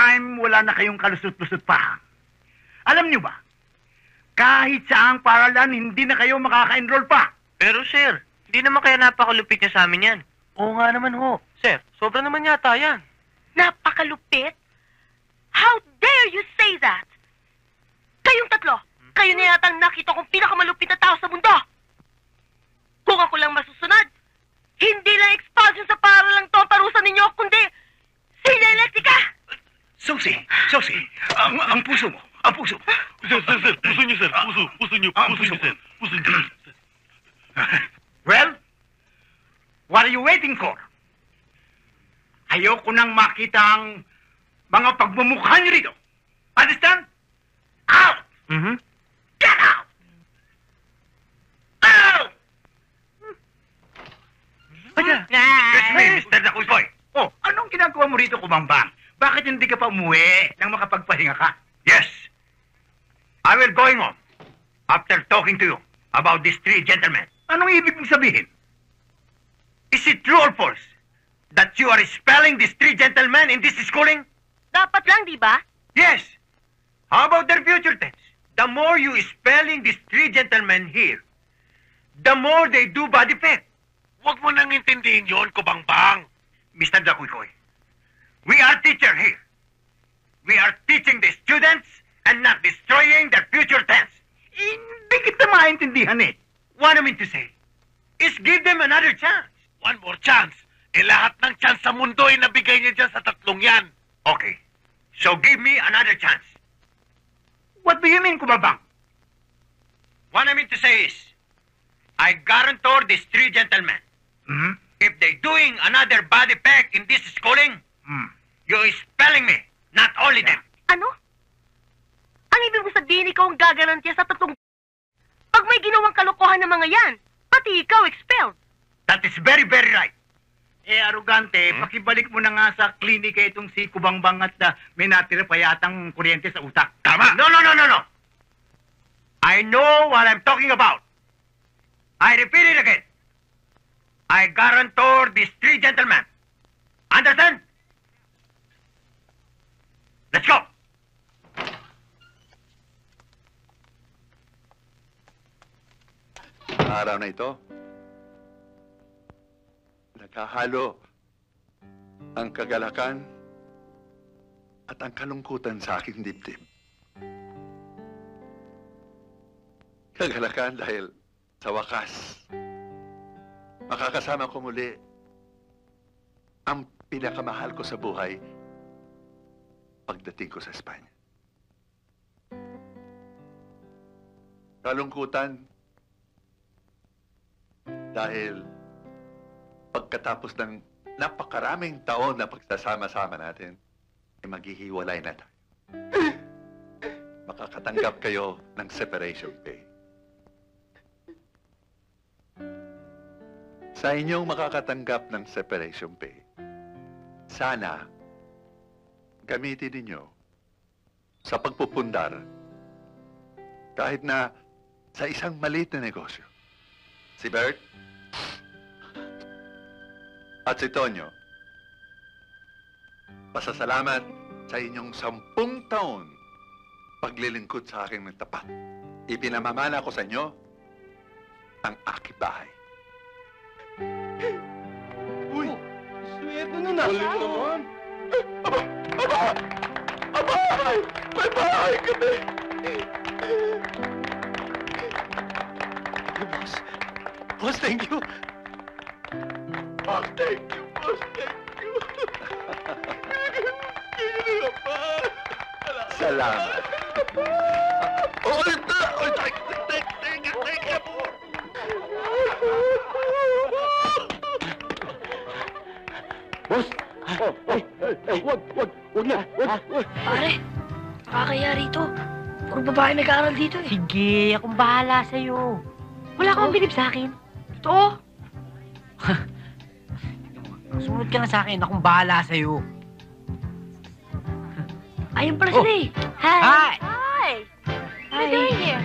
time, wala na kayong kalusot-lusot pa. Alam niyo ba, kahit saang paralan, hindi na kayo makaka-enroll pa. Pero sir, hindi naman kaya napakalupit niya sa amin yan. Oo nga naman ho. Sir, sobra naman yata yan. Napakalupit? How dare you say that? Kayong tatlo, kayo na yata ang nakita kong pinakamalupit na tao sa mundo. Kung ako lang masusunod, hindi lang expulsion sa paralang to ang parusa ninyo, kundi sila elektrika! Susi, ang puso mo, ang puso mo. Sir, puso niyo, sir. Puso niyo, sir. Puso niyo. Well, what are you waiting for? Ayoko nang makita ang mga pagmumukha niyo rito. Understand? Out! Get out! Out! Excuse me, Mr. Dakulkoy. Oh, anong ginagawa mo rito, Kumambang? Bakit hindi ka pa umuwi nang makapagpahinga ka? Yes. I will going home after talking to you about these three gentlemen. Anong ibig mong sabihin? Is it true or false that you are expelling these three gentlemen in this schooling? Dapat lang, di ba? Yes. How about their future tense? The more you spelling these three gentlemen here, the more they do bad effect. Huwag mo nang intindihin yun, Kubangbang. Mr. Dakuikoy, we are teacher here. We are teaching the students and not destroying their future tense. Hindi kita maintindihan eh. What I mean to say is give them another chance. One more chance. Lahat ng chance sa mundo ay nabigay niya dyan sa tatlong yan. Okay. So give me another chance. What do you mean, Kumabang? What I mean to say is, I guarantor these three gentlemen, if they doing another bad effect in this schooling, you spelling me, not only them. Ano? Ang ibig mo sabihin, ikaw ang gagarantiya sa tatlong... Pag may ginawang kalokohan ng mga yan, pati ikaw expelled. That is very, very right. Eh, arugante, pakibalik mo na nga sa klinika itong si Kubangbang at may natira pa yatang kuryente sa utak. Tama. No. I know what I'm talking about. I repeat it again. I guarantor these three gentlemen. Understand? Let's go. Araw na ito, nakahalo ang kagalakan at ang kalungkutan sa aking dibdib. Kagalakan dahil sa wakas, makakasama ko muli ang pinakamahal ko sa buhay pagdating ko sa Espanya. Kalungkutan dahil pagkatapos ng napakaraming taon na pagsasama-sama natin, ay maghihiwalay na tayo. Makakatanggap kayo ng separation pay. Sa inyong makakatanggap ng separation pay, sana gamitin ninyo sa pagpupundar kahit na sa isang maliit na negosyo. Si Bert at si Tonyo, pasasalamat sa inyong 10 taon paglilingkod sa akin ng tapat. Ipinamamana ko sa inyo ang aking bahay. Uy! Swerte na na! Galing naman! Aba! May bahay kami! Boss, thank you! Thank you, boss! Thank you! Salamat! Oh, ito! Thank you! Boss! Wag na! Pare, nakakaya rito. Puro babae nag-aaral dito eh. Sige, akong bahala sa'yo. Wala kang bilib sa akin. Totoo? Sumunod ka na sa akin, akong bahala sa'yo. Ayun pala sila eh. Hi! Hi! What are you doing here?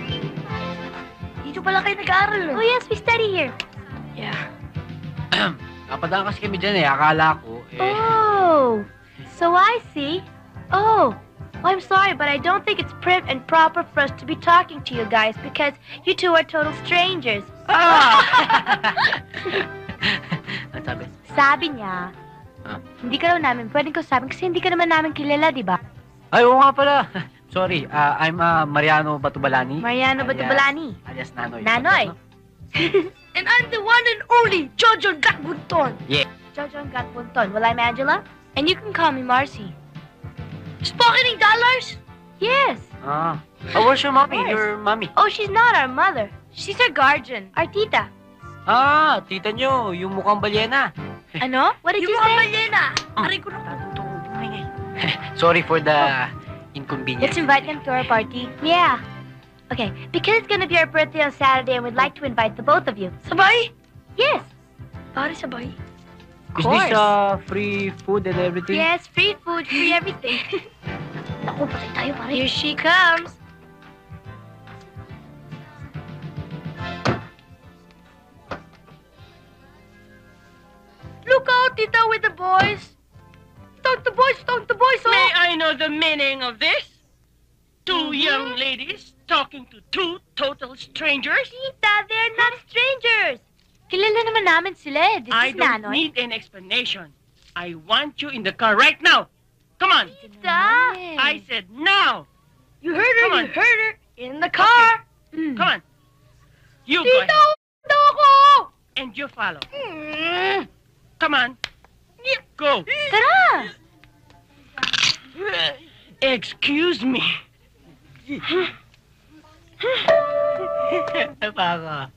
Dito pala kayo nag-aaral Oh no? yes, we study here. Yeah. Napadaan kasi kami dyan eh, akala ko eh. Oh, so I see. Oh, I'm sorry, but I don't think it's prim and proper for us to be talking to you guys because you two are total strangers. Ano sabi? Sabi niya, hindi ka raw namin pwedeng kausapin kasi hindi ka naman namin kilala, di ba? Ay, oo nga pala. Sorry, I'm Mariano Batubalani. Mariano Batubalani. Alias Nanoy. Nanoy. And I'm the one and only Jojo Gatbunton. Yeah. Jojo Gatbunton. Well, I'm Angela, and you can call me Marcy. Spoken in dollars? Yes. Oh, where's your mommy? Of course. Your mommy. Oh, she's not our mother. She's our guardian, our tita. Tita nyo, yung mukhang balyena. Ano? What did you Yung say? mga balyena. Aray ko na. Sorry for the inconvenience. Let's invite them to our party. Yeah. Okay, because it's gonna be our birthday on Saturday and we'd like to invite the both of you. Sabay? Yes. Pare, sabay. Of Is this course. free food and everything? Yes, free food, free everything. Naku, patay tayo, pare. Here she comes. Look out, Tita, with the boys. Start the boys, oh. May I know the meaning of this? Two young ladies talking to two total strangers? Tita, they're not strangers. Kilala naman namin sila eh. This I is don't Nanoy. need an explanation. I want you in the car right now. Come on. Tita. I said now. You heard her, Come you on. heard her. In the car. Mm. Come on. You go Tita, ahead. daw ako. And you follow. Come on. Go. Tara. Excuse me. Baka.